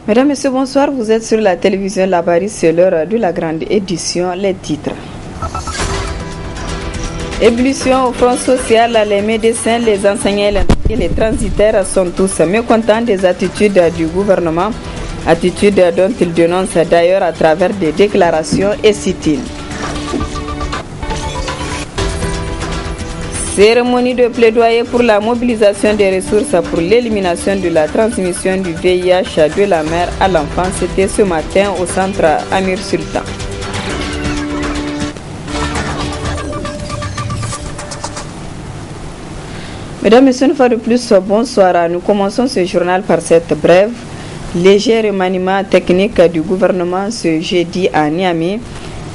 Mesdames, Messieurs, bonsoir. Vous êtes sur la télévision Labari, c'est l'heure de la grande édition. Les titres. Ébullition au front social, les médecins, les enseignants et les transitaires sont tous mécontents des attitudes du gouvernement, attitudes dont ils dénoncent d'ailleurs à travers des déclarations et sit-ins. Cérémonie de plaidoyer pour la mobilisation des ressources pour l'élimination de la transmission du VIH de la mère à l'enfant, c'était ce matin au centre Amir Sultan. Mesdames, Messieurs, une fois de plus, bonsoir. Nous commençons ce journal par cette brève. Léger remaniement technique du gouvernement ce jeudi à Niamey.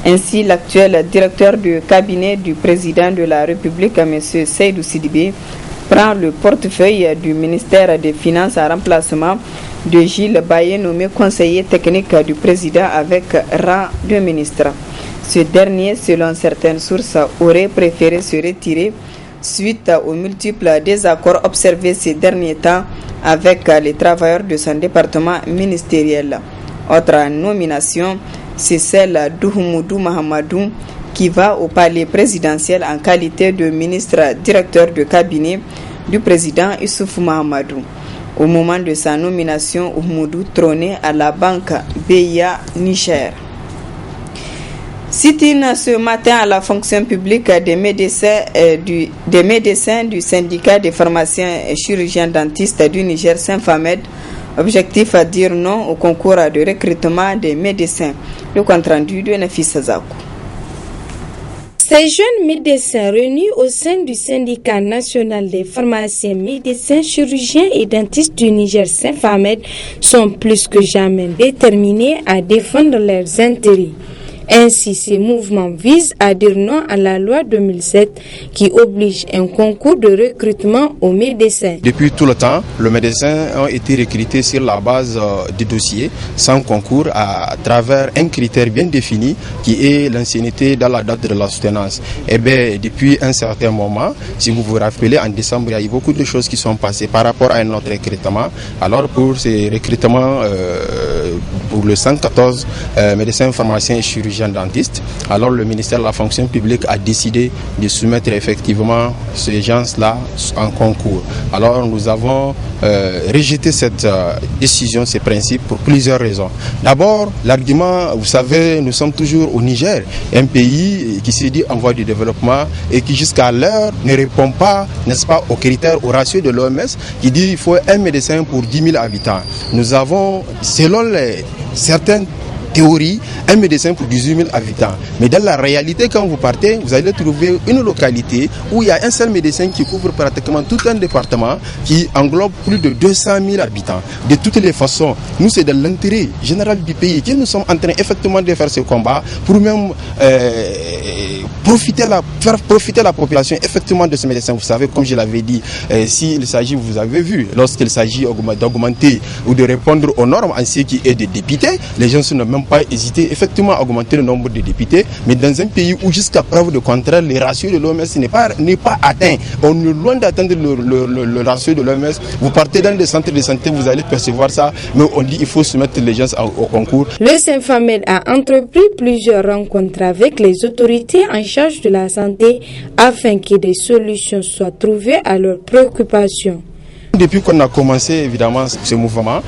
Ainsi, l'actuel directeur du cabinet du président de la République, M. Seydou Sidibé, prend le portefeuille du ministère des Finances en remplacement de Gilles Baye, nommé conseiller technique du président avec rang de ministre. Ce dernier, selon certaines sources, aurait préféré se retirer suite aux multiples désaccords observés ces derniers temps avec les travailleurs de son département ministériel. Autre nomination, c'est celle d'Oumoudou Mahamadou qui va au palais présidentiel en qualité de ministre directeur de cabinet du président Issoufou Mahamadou. Au moment de sa nomination, Oumoudou trônait à la banque BIA Niger. Sit-in ce matin à la fonction publique des médecins du syndicat des pharmaciens et chirurgiens dentistes du Niger Saint-Famed. Objectif à dire non au concours de recrutement des médecins. Le compte-rendu de Nafissa Zakou. Ces jeunes médecins réunis au sein du syndicat national des pharmaciens, médecins, chirurgiens et dentistes du Niger Saint-Famed sont plus que jamais déterminés à défendre leurs intérêts. Ainsi, ces mouvements visent à dire non à la loi 2007 qui oblige un concours de recrutement aux médecins. Depuis tout le temps, les médecins ont été recrutés sur la base des dossiers sans concours à travers un critère bien défini qui est l'ancienneté dans la date de la soutenance. Et bien, depuis un certain moment, si vous vous rappelez, en décembre, il y a eu beaucoup de choses qui sont passées par rapport à notre recrutement. Alors pour ces recrutements, pour le 114 médecins, pharmaciens et chirurgiens dentistes, alors le ministère de la fonction publique a décidé de soumettre effectivement ces gens-là en concours. Alors nous avons rejeté cette décision, ces principes pour plusieurs raisons. D'abord, l'argument, vous savez, nous sommes toujours au Niger, un pays qui s'est dit en voie de développement et qui jusqu'à l'heure ne répond pas, n'est-ce pas, aux critères, au ratio de l'OMS qui dit qu'il faut un médecin pour 10 000 habitants. Nous avons, selon certaines théorie, un médecin pour 18 000 habitants. Mais dans la réalité, quand vous partez, vous allez trouver une localité où il y a un seul médecin qui couvre pratiquement tout un département qui englobe plus de 200 000 habitants. De toutes les façons, nous, c'est de l'intérêt général du pays que nous sommes en train effectivement de faire ce combat pour même faire profiter la population effectivement de ce médecin. Vous savez, comme je l'avais dit, s'il s'agit, vous avez vu, lorsqu'il s'agit d'augmenter ou de répondre aux normes en ce qui est des députés, les gens ne même pas hésité effectivement à augmenter le nombre de députés, mais dans un pays où jusqu'à preuve de contraire, les ratios de l'OMS n'est pas atteint. On est loin d'atteindre le ratio de l'OMS. Vous partez dans des centres de santé, vous allez percevoir ça, mais on dit qu'il faut soumettre les gens au concours. Le Saint-Famed a entrepris plusieurs rencontres avec les autorités en charge de la santé afin que des solutions soient trouvées à leurs préoccupations. Depuis qu'on a commencé évidemment ce mouvement,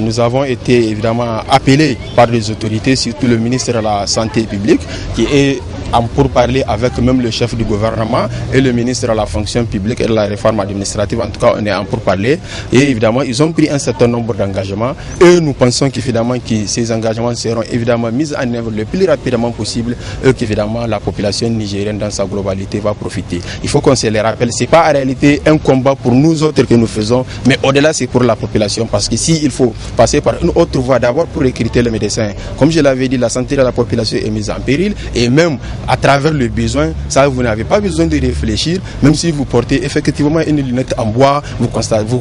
nous avons été évidemment appelés par les autorités, surtout le ministre de la Santé publique, qui est en pourparlers avec même le chef du gouvernement et le ministre de la fonction publique et de la réforme administrative. En tout cas, on est en pourparlers. Et évidemment, ils ont pris un certain nombre d'engagements. Et nous pensons qu'évidemment que ces engagements seront évidemment mis en œuvre le plus rapidement possible et qu'évidemment la population nigérienne dans sa globalité va profiter. Il faut qu'on se les rappelle. Ce n'est pas en réalité un combat pour nous autres que nous faisons, mais au-delà c'est pour la population. Parce que s'il faut passer par une autre voie, d'abord pour recruter les médecins, comme je l'avais dit, la santé de la population est mise en péril. Et même à travers le besoin, ça vous n'avez pas besoin de réfléchir, même si vous portez effectivement une lunette en bois, vous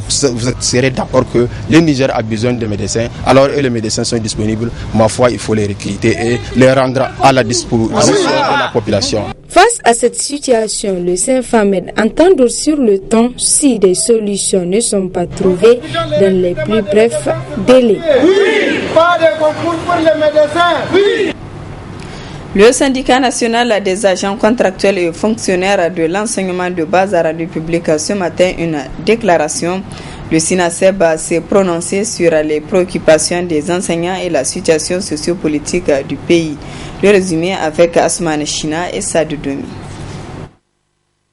serez d'accord que le Niger a besoin de médecins, alors et les médecins sont disponibles, ma foi il faut les recruter et les rendre à la disposition de la population. Face à cette situation, le Saint-Famed entend durcir le temps si des solutions ne sont pas trouvées dans les plus brefs délais. pour les médecins. Oui. Le syndicat national des agents contractuels et fonctionnaires de l'enseignement de base a rendu public ce matin une déclaration. Le SINASEB s'est prononcé sur les préoccupations des enseignants et la situation sociopolitique du pays. Le résumé avec Asman China et Sadou Domi.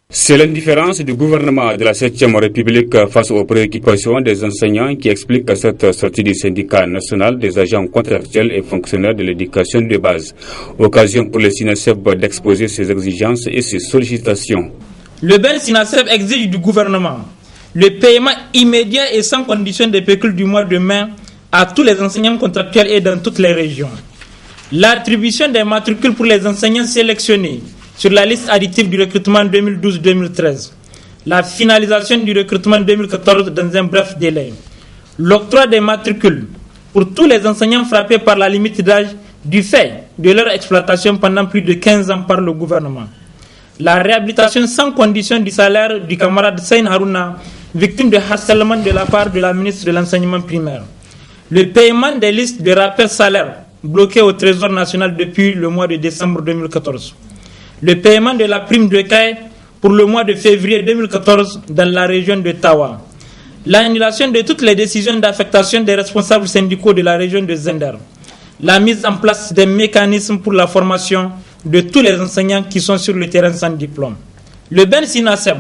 C'est l'indifférence du gouvernement de la 7e République face aux préoccupations des enseignants qui explique cette sortie du syndicat national des agents contractuels et fonctionnaires de l'éducation de base. Occasion pour le SINASEB d'exposer ses exigences et ses sollicitations. Le BEN SINASEB exige du gouvernement le paiement immédiat et sans condition des pécules du mois de mai à tous les enseignants contractuels et dans toutes les régions. L'attribution des matricules pour les enseignants sélectionnés sur la liste additive du recrutement 2012-2013, la finalisation du recrutement 2014 dans un bref délai, l'octroi des matricules pour tous les enseignants frappés par la limite d'âge du fait de leur exploitation pendant plus de 15 ans par le gouvernement, la réhabilitation sans condition du salaire du camarade Seyn Harouna, victime de harcèlement de la part de la ministre de l'enseignement primaire, le paiement des listes de rappels salaires bloquées au Trésor national depuis le mois de décembre 2014, le paiement de la prime de CAE pour le mois de février 2014 dans la région de Tawa, l'annulation de toutes les décisions d'affectation des responsables syndicaux de la région de Zender, la mise en place des mécanismes pour la formation de tous les enseignants qui sont sur le terrain sans diplôme. Le BEN SINASEB,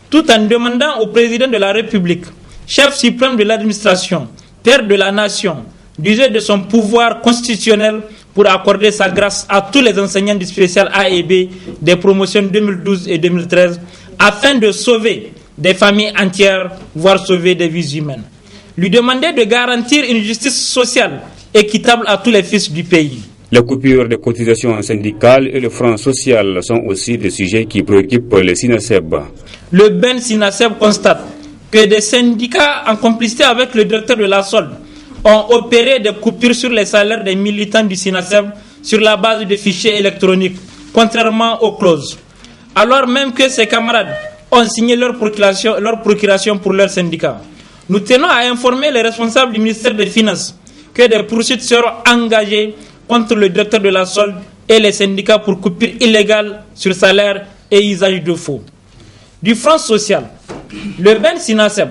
tout en demandant au président de la République, chef suprême de l'administration, père de la nation, d'user de son pouvoir constitutionnel pour accorder sa grâce à tous les enseignants du spécial A et B des promotions 2012 et 2013 afin de sauver des familles entières, voire sauver des vies humaines. Lui demander de garantir une justice sociale équitable à tous les fils du pays. Les coupures de cotisations syndicales et le front social sont aussi des sujets qui préoccupent les SINASEB. Le BEN SINASEB constate que des syndicats en complicité avec le directeur de la solde ont opéré des coupures sur les salaires des militants du SINASEB sur la base de fichiers électroniques, contrairement aux clauses. Alors même que ses camarades ont signé leur procuration pour leur syndicat. Nous tenons à informer les responsables du ministère des Finances que des poursuites seront engagées contre le directeur de la solde et les syndicats pour coupure illégale sur salaire et usage de faux. Du front social, le BEN SINASEB,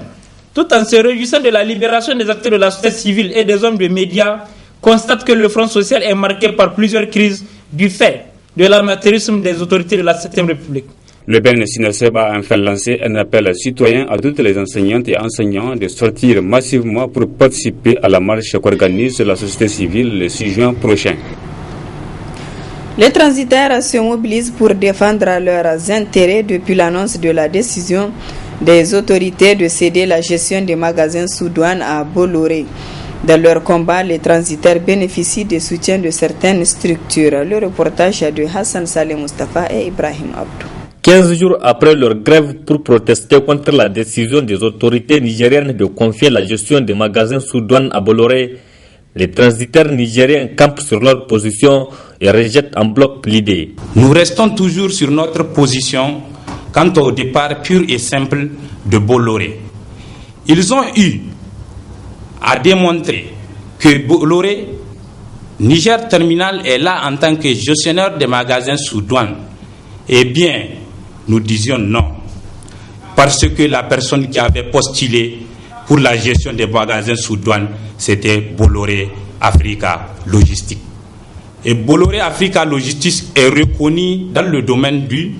tout en se réjouissant de la libération des acteurs de la société civile et des hommes de médias, constate que le front social est marqué par plusieurs crises du fait de l'amateurisme des autorités de la 7e République. Le BEN SINASEB a enfin lancé un appel citoyen à toutes les enseignantes et enseignants de sortir massivement pour participer à la marche qu'organise la société civile le 6 juin prochain. Les transitaires se mobilisent pour défendre leurs intérêts depuis l'annonce de la décision des autorités de céder la gestion des magasins sous douane à Bolloré. Dans leur combat, les transitaires bénéficient du soutien de certaines structures. Le reportage de Hassan Saleh Mustafa et Ibrahim Abdou. 15 jours après leur grève pour protester contre la décision des autorités nigériennes de confier la gestion des magasins sous douane à Bolloré, les transitaires nigériens campent sur leur position et rejettent en bloc l'idée. Nous restons toujours sur notre position quant au départ pur et simple de Bolloré. Ils ont eu à démontrer que Bolloré, Niger Terminal, est là en tant que gestionnaire des magasins sous douane. Eh bien, nous disions non. Parce que la personne qui avait postulé pour la gestion des magasins sous douane, c'était Bolloré Africa Logistique. Et Bolloré Africa Logistique est reconnu dans le domaine du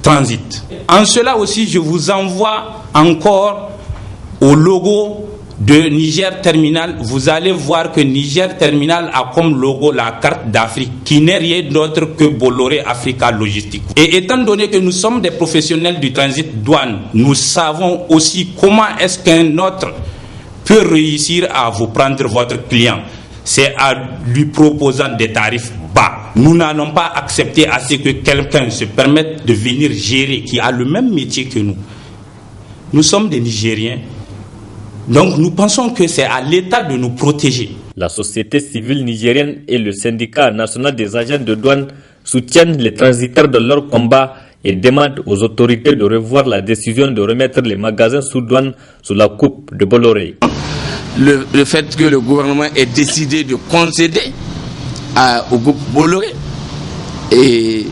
transit. En cela aussi, je vous envoie encore au logo de Niger Terminal. Vous allez voir que Niger Terminal a comme logo la carte d'Afrique, qui n'est rien d'autre que Bolloré Africa Logistique. Et étant donné que nous sommes des professionnels du transit douane, nous savons aussi comment est-ce qu'un autre peut réussir à vous prendre votre client. C'est en lui proposant des tarifs bas. Nous n'allons pas accepter à ce que quelqu'un se permette de venir gérer, qui a le même métier que nous. Nous sommes des Nigériens. Donc nous pensons que c'est à l'État de nous protéger. La société civile nigérienne et le syndicat national des agents de douane soutiennent les transitaires dans leur combat et demandent aux autorités de revoir la décision de remettre les magasins sous douane sous la coupe de Bolloré. le fait que le gouvernement ait décidé de concéder au groupe Bolloré et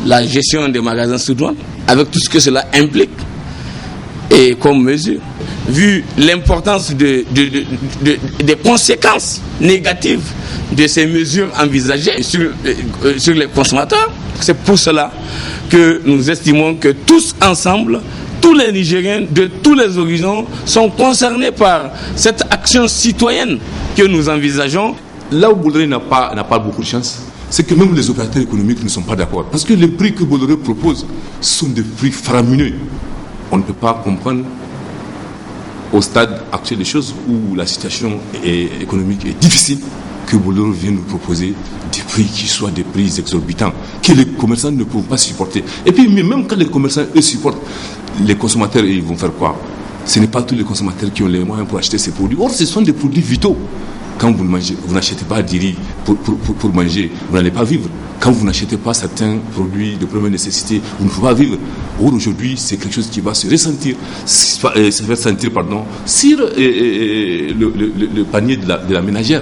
la gestion des magasins sous douane, avec tout ce que cela implique et comme mesure, vu l'importance des conséquences négatives de ces mesures envisagées sur les consommateurs. C'est pour cela que nous estimons que tous ensemble, tous les Nigériens de tous les horizons sont concernés par cette action citoyenne que nous envisageons. Là où Bolloré n'a pas beaucoup de chance, c'est que même les opérateurs économiques ne sont pas d'accord. Parce que les prix que Bolloré propose sont des prix faramineux. On ne peut pas comprendre au stade actuel des choses où la situation économique est difficile que Bolloré vienne nous proposer des prix qui soient des prix exorbitants, que les commerçants ne peuvent pas supporter. Et puis même quand les commerçants eux supportent, les consommateurs ils vont faire quoi? Ce n'est pas tous les consommateurs qui ont les moyens pour acheter ces produits. Or ce sont des produits vitaux. Quand vous n'achetez pas du riz pour manger, vous n'allez pas vivre. Quand vous n'achetez pas certains produits de première nécessité, vous ne pouvez pas vivre. Or aujourd'hui, c'est quelque chose qui va se ressentir, sur le panier de la ménagère.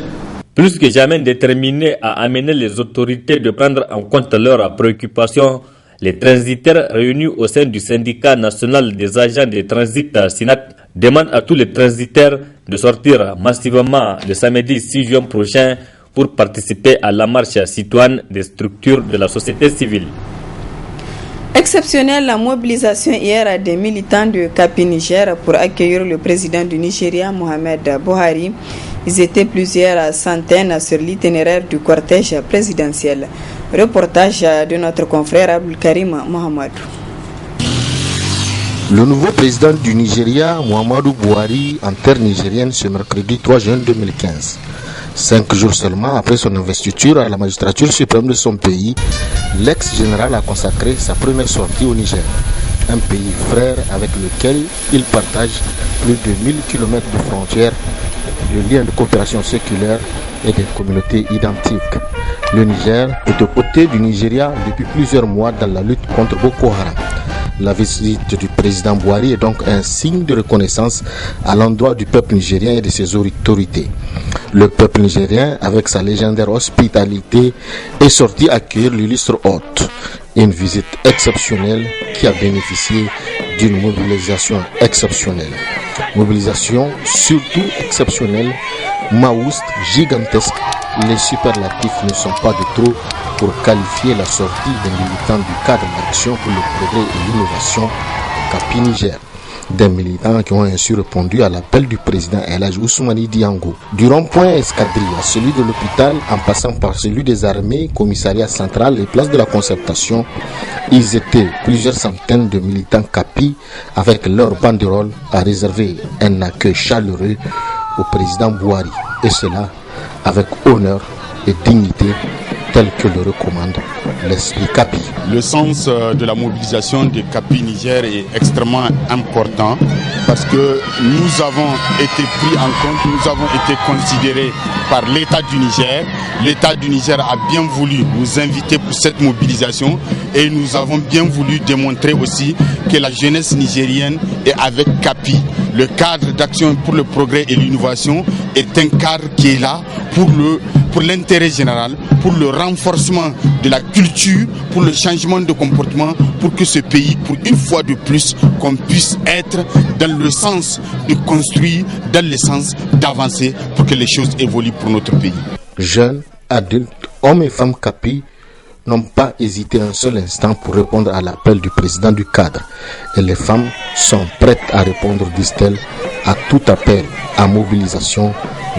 Plus que jamais déterminés à amener les autorités de prendre en compte leurs préoccupations, les transitaires réunis au sein du syndicat national des agents de transit SINAT demandent à tous les transitaires de sortir massivement le samedi 6 juin prochain pour participer à la marche citoyenne des structures de la société civile. Exceptionnelle la mobilisation hier des militants de Capi Niger pour accueillir le président du Nigeria, Mohamed Buhari. Ils étaient plusieurs centaines sur l'itinéraire du cortège présidentiel. Reportage de notre confrère Abdul Karim Mohamedou. Le nouveau président du Nigeria, Muhammadu Buhari, en terre nigérienne ce mercredi 3 juin 2015. 5 jours seulement après son investiture à la magistrature suprême de son pays, l'ex-général a consacré sa première sortie au Niger, un pays frère avec lequel il partage plus de 1000 km de frontières, de liens de coopération séculaire et des communautés identiques. Le Niger est aux côtés du Nigeria depuis plusieurs mois dans la lutte contre Boko Haram. La visite du président Buhari est donc un signe de reconnaissance à l'endroit du peuple nigérien et de ses autorités. Le peuple nigérien, avec sa légendaire hospitalité, est sorti accueillir l'illustre hôte. Une visite exceptionnelle qui a bénéficié d'une mobilisation exceptionnelle. Mobilisation surtout exceptionnelle, maoust, gigantesque. Les superlatifs ne sont pas de trop pour qualifier la sortie des militants du cadre d'action pour le progrès et l'innovation Capi Niger. Des militants qui ont ainsi répondu à l'appel du président El Hadji Ousmane Diango. Du rond-point Escadrille à celui de l'hôpital, en passant par celui des armées, commissariat central et place de la Concertation, ils étaient plusieurs centaines de militants Capi avec leur banderole à réserver un accueil chaleureux au président Buhari. Et cela avec honneur et dignité tel que le recommande l'esprit Capi. Le sens de la mobilisation de Capi Niger est extrêmement important parce que nous avons été pris en compte, nous avons été considérés par l'État du Niger. L'État du Niger a bien voulu nous inviter pour cette mobilisation et nous avons bien voulu démontrer aussi que la jeunesse nigérienne est avec Capi. Le cadre d'action pour le progrès et l'innovation est un cadre qui est là pour l'intérêt général, pour le renforcement de la culture, pour le changement de comportement, pour que ce pays, pour une fois de plus, qu'on puisse être dans le sens de construire, dans le sens d'avancer, pour que les choses évoluent pour notre pays. Jeunes, adultes, hommes et femmes Capi n'ont pas hésité un seul instant pour répondre à l'appel du président du cadre. Et les femmes sont prêtes à répondre, disent-elles, à tout appel à mobilisation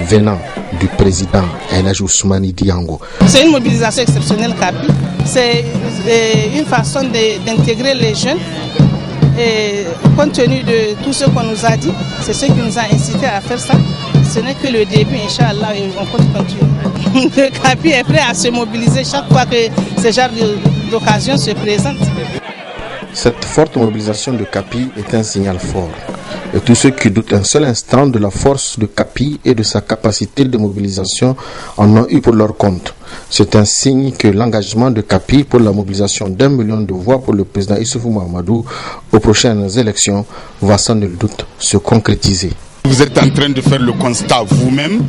venant du président El Hadji Ousmane Diango. C'est une mobilisation exceptionnelle, Capi. C'est une façon d'intégrer les jeunes. Et compte tenu de tout ce qu'on nous a dit, c'est ce qui nous a incité à faire ça. Ce n'est que le début, Inch'Allah, et on peut continuer. Le Capi est prêt à se mobiliser chaque fois que ce genre d'occasion se présente. Cette forte mobilisation de Capi est un signal fort. Et tous ceux qui doutent un seul instant de la force de Capi et de sa capacité de mobilisation en ont eu pour leur compte. C'est un signe que l'engagement de Capi pour la mobilisation d'1 million de voix pour le président Issoufou Mahamadou aux prochaines élections va sans nul doute se concrétiser. Vous êtes en train de faire le constat vous-même,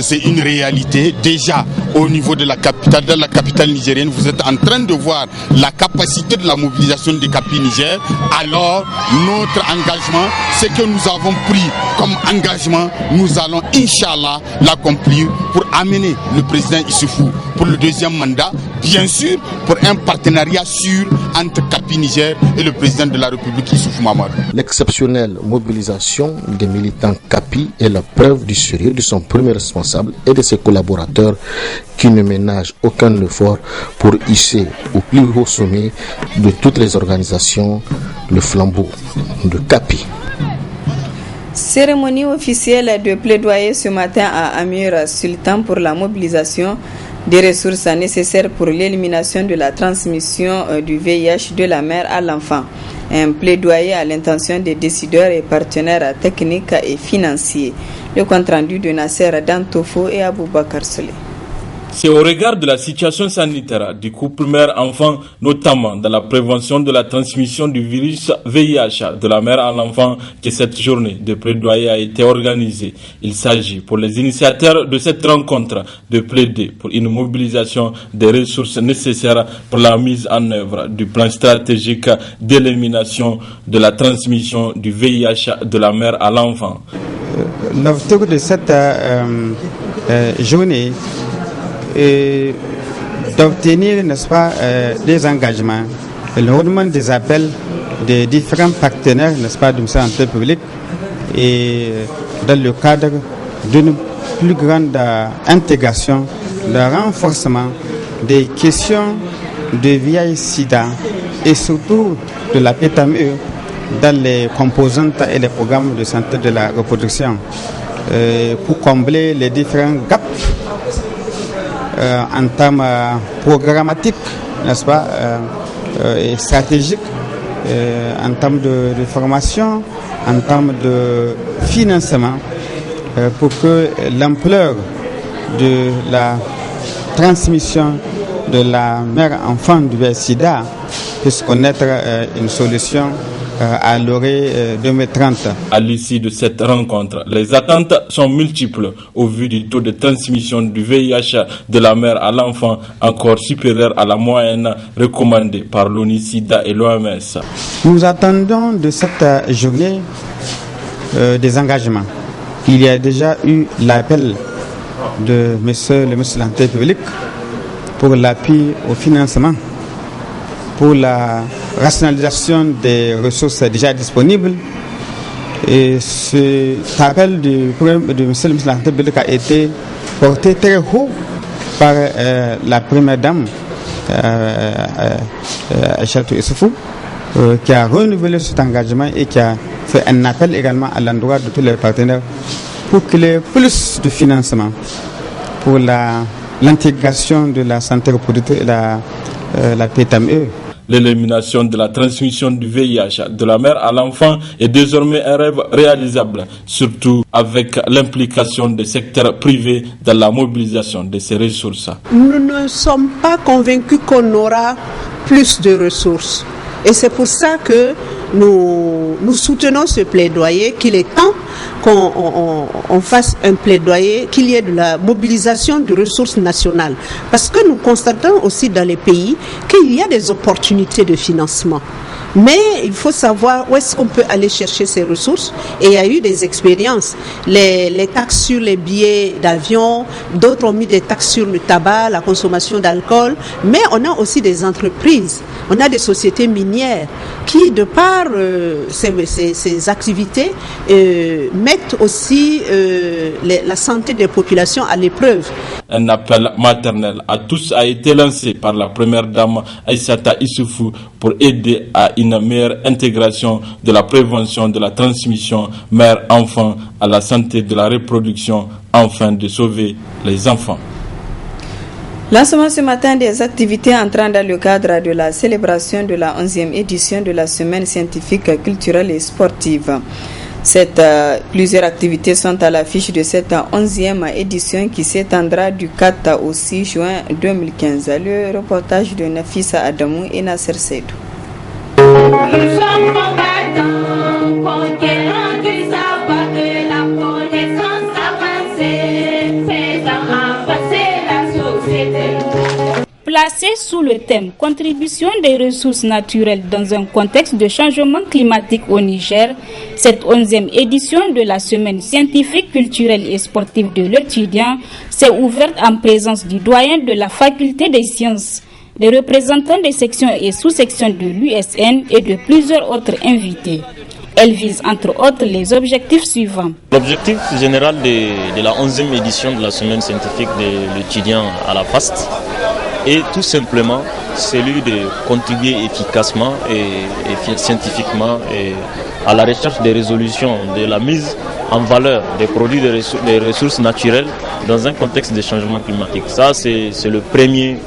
c'est une réalité. Déjà au niveau de la capitale nigérienne, vous êtes en train de voir la capacité de la mobilisation des Capi Niger. Alors notre engagement, c'est que nous avons pris comme engagement, nous allons Inch'Allah l'accomplir pour amener le président Issoufou pour le deuxième mandat, bien sûr pour un partenariat sûr entre Capi Niger et le président de la République Issoufou Mahamadou. L'exceptionnelle mobilisation des militants Capi est la preuve du sérieux de son premier responsable et de ses collaborateurs qui ne ménagent aucun effort pour hisser au plus haut sommet de toutes les organisations le flambeau de Capi. Cérémonie officielle de plaidoyer ce matin à Amir Sultan pour la mobilisation des ressources nécessaires pour l'élimination de la transmission du VIH de la mère à l'enfant. Un plaidoyer à l'intention des décideurs et partenaires techniques et financiers. Le compte-rendu de Nasser Dantofo et Aboubakar Solé. C'est au regard de la situation sanitaire du couple mère-enfant, notamment dans la prévention de la transmission du virus VIH de la mère à l'enfant, que cette journée de plaidoyer a été organisée. Il s'agit pour les initiateurs de cette rencontre de plaider pour une mobilisation des ressources nécessaires pour la mise en œuvre du plan stratégique d'élimination de la transmission du VIH de la mère à l'enfant. L'objectif de cette journée et d'obtenir, n'est-ce pas, des engagements, le renouvellement des appels des différents partenaires, n'est-ce pas, du ministère de la Santé publique et dans le cadre d'une plus grande intégration, le renforcement des questions de VIH-Sida et surtout de la PTME dans les composantes et les programmes de santé de la reproduction pour combler les différents gaps en termes programmatiques, n'est-ce pas, et stratégiques, en termes de formation, en termes de financement, pour que l'ampleur de la transmission de la mère-enfant du VIH-Sida puisse connaître une solution à l'horizon 2030. À l'issue de cette rencontre, les attentes sont multiples au vu du taux de transmission du VIH de la mère à l'enfant encore supérieur à la moyenne recommandée par l'ONU-SIDA et l'OMS. Nous attendons de cette journée des engagements. Il y a déjà eu l'appel de monsieur le ministre de la Santé publique pour l'appui au financement, pour la rationalisation des ressources déjà disponibles. Et cet appel du ministre de la Santé publique a été porté très haut par la première dame, Aïchatou Issoufou, qui a renouvelé cet engagement et qui a fait un appel également à l'endroit de tous les partenaires pour qu'il y ait plus de financement pour l'intégration de la santé reproductive et la PTME. L'élimination de la transmission du VIH de la mère à l'enfant est désormais un rêve réalisable, surtout avec l'implication des secteurs privés dans la mobilisation de ces ressources. Nous ne sommes pas convaincus qu'on aura plus de ressources. Et c'est pour ça que nous soutenons ce plaidoyer, qu'il est temps qu'on fasse un plaidoyer, qu'il y ait de la mobilisation de ressources nationales. Parce que nous constatons aussi dans les pays qu'il y a des opportunités de financement. Mais il faut savoir où est-ce qu'on peut aller chercher ces ressources. Et il y a eu des expériences. Les taxes sur les billets d'avion, d'autres ont mis des taxes sur le tabac, la consommation d'alcool. Mais on a aussi des entreprises, on a des sociétés minières qui, de par ces activités, mettent aussi la santé des populations à l'épreuve. Un appel maternel à tous a été lancé par la première dame Aïssata Issoufou pour aider à une meilleure intégration de la prévention de la transmission mère-enfant à la santé de la reproduction afin de sauver les enfants. Lancement ce matin des activités entrant dans le cadre de la célébration de la 11e édition de la semaine scientifique, culturelle et sportive. Plusieurs activités sont à l'affiche de cette 11e édition qui s'étendra du 4 au 6 juin 2015. Le reportage de Nafisa Adamou et Nasser Seydou. Nous sommes combattants, conquérants du savoir de la Placé sous le thème « Contribution des ressources naturelles dans un contexte de changement climatique au Niger », cette 11e édition de la semaine scientifique, culturelle et sportive de l'étudiant s'est ouverte en présence du doyen de la faculté des sciences, des représentants des sections et sous-sections de l'USN et de plusieurs autres invités. Elle vise entre autres les objectifs suivants. L'objectif général de la 11e édition de la semaine scientifique de l'étudiant à la FAST est tout simplement celui de contribuer efficacement et scientifiquement à la recherche des résolutions de la mise en valeur des produits des ressources naturelles dans un contexte de changement climatique. Ça, c'est le premier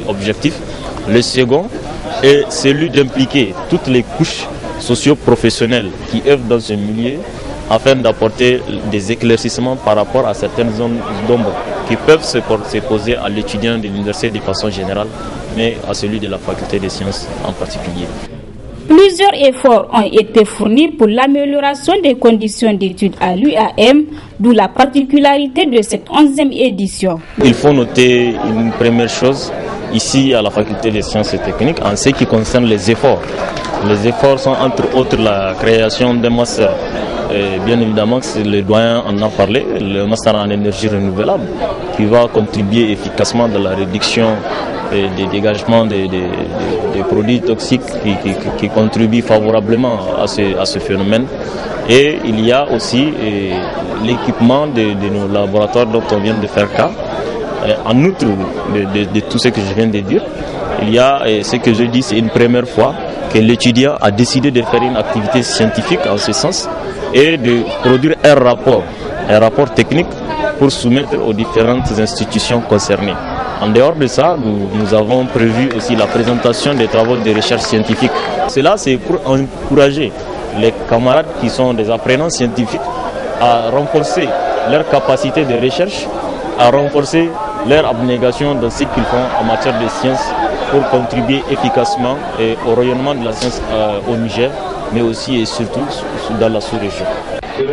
objectif. Le second est celui d'impliquer toutes les couches socio-professionnels qui œuvrent dans ce milieu afin d'apporter des éclaircissements par rapport à certaines zones d'ombre qui peuvent se poser à l'étudiant de l'université de façon générale, mais à celui de la faculté des sciences en particulier. Plusieurs efforts ont été fournis pour l'amélioration des conditions d'études à l'UAM, d'où la particularité de cette 11e édition. Il faut noter une première chose ici à la faculté des sciences et techniques en ce qui concerne les efforts. Les efforts sont entre autres la création d'un master. Et bien évidemment, le doyen en a parlé, le master en énergie renouvelable, qui va contribuer efficacement dans la réduction des dégagements des produits toxiques qui contribuent favorablement à ce phénomène. Et il y a aussi l'équipement de nos laboratoires dont on vient de faire cas. En outre de tout ce que je viens de dire, il y a ce que je dis, c'est une première fois que l'étudiant a décidé de faire une activité scientifique en ce sens et de produire un rapport technique pour soumettre aux différentes institutions concernées. En dehors de ça, nous avons prévu aussi la présentation des travaux de recherche scientifique. Cela, c'est pour encourager les camarades qui sont des apprenants scientifiques à renforcer leur capacité de recherche, à renforcer leur abnégation dans ce qu'ils font en matière de sciences pour contribuer efficacement au rayonnement de la science au Niger, mais aussi et surtout dans la sous-région.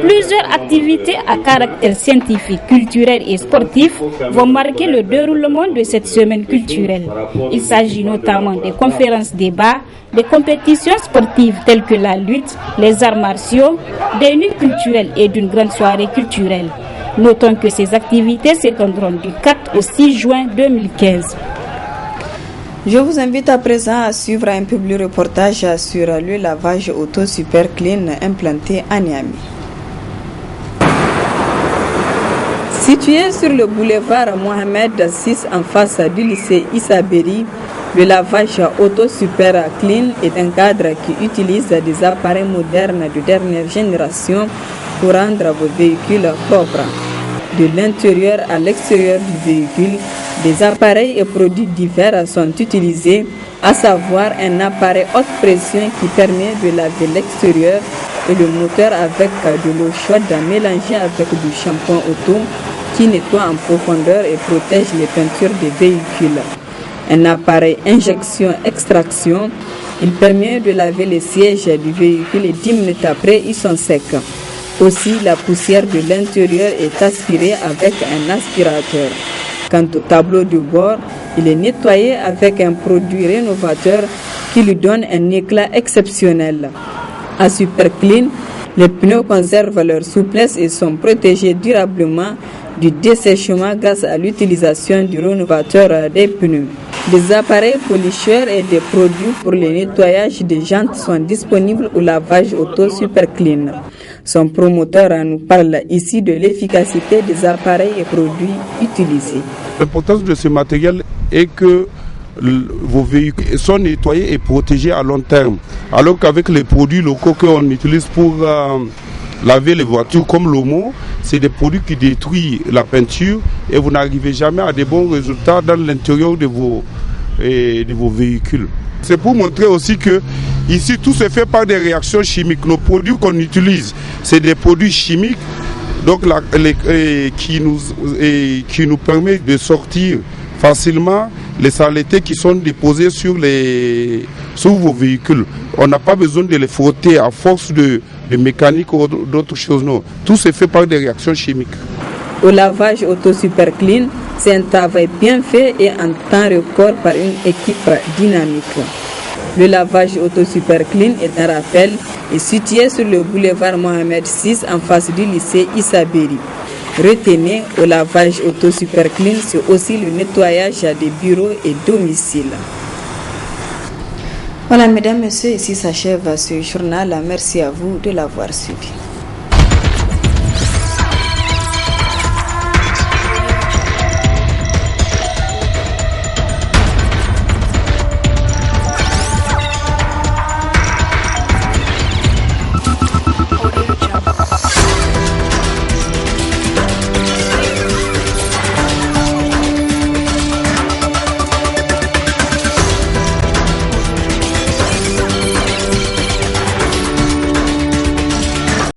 Plusieurs activités à caractère scientifique, culturel et sportif vont marquer le déroulement de cette semaine culturelle. Il s'agit notamment des conférences débats, des compétitions sportives telles que la lutte, les arts martiaux, des nuits culturelles et d'une grande soirée culturelle. Notons que ces activités s'étendront du 4 au 6 juin 2015. Je vous invite à présent à suivre un public reportage sur le lavage auto super clean implanté à Niamey. Situé sur le boulevard Mohamed VI en face du lycée Issa Berry, le lavage auto super clean est un cadre qui utilise des appareils modernes de dernière génération pour rendre vos véhicules propres. De l'intérieur à l'extérieur du véhicule, des appareils et produits divers sont utilisés, à savoir un appareil haute pression qui permet de laver l'extérieur et le moteur avec de l'eau chaude mélangée avec du shampoing auto qui nettoie en profondeur et protège les peintures des véhicules. Un appareil injection-extraction, il permet de laver les sièges du véhicule et 10 minutes après, ils sont secs. Aussi, la poussière de l'intérieur est aspirée avec un aspirateur. Quant au tableau de bord, il est nettoyé avec un produit rénovateur qui lui donne un éclat exceptionnel. À Super Clean, les pneus conservent leur souplesse et sont protégés durablement du dessèchement grâce à l'utilisation du rénovateur des pneus. Des appareils polisseurs et des produits pour le nettoyage des jantes sont disponibles au lavage auto Super Clean. Son promoteur nous parle ici de l'efficacité des appareils et produits utilisés. L'importance de ce matériel est que vos véhicules sont nettoyés et protégés à long terme. Alors qu'avec les produits locaux qu'on utilise pour laver les voitures comme l'Omo, c'est des produits qui détruisent la peinture et vous n'arrivez jamais à de bons résultats dans l'intérieur de vos véhicules. C'est pour montrer aussi que ici tout se fait par des réactions chimiques. Nos produits qu'on utilise, c'est des produits chimiques donc qui nous permettent de sortir facilement les saletés qui sont déposées sur vos véhicules. On n'a pas besoin de les frotter à force de mécanique ou d'autres choses. Non. Tout se fait par des réactions chimiques. Au lavage auto Super Clean, C'est un travail bien fait et en temps record par une équipe dynamique. Le lavage auto Super Clean est un rappel et situé sur le boulevard Mohamed VI en face du lycée Issa Berry. Retenez, au lavage auto Super Clean, c'est aussi le nettoyage des bureaux et domiciles. Voilà, mesdames, messieurs, ici s'achève ce journal. Merci à vous de l'avoir suivi.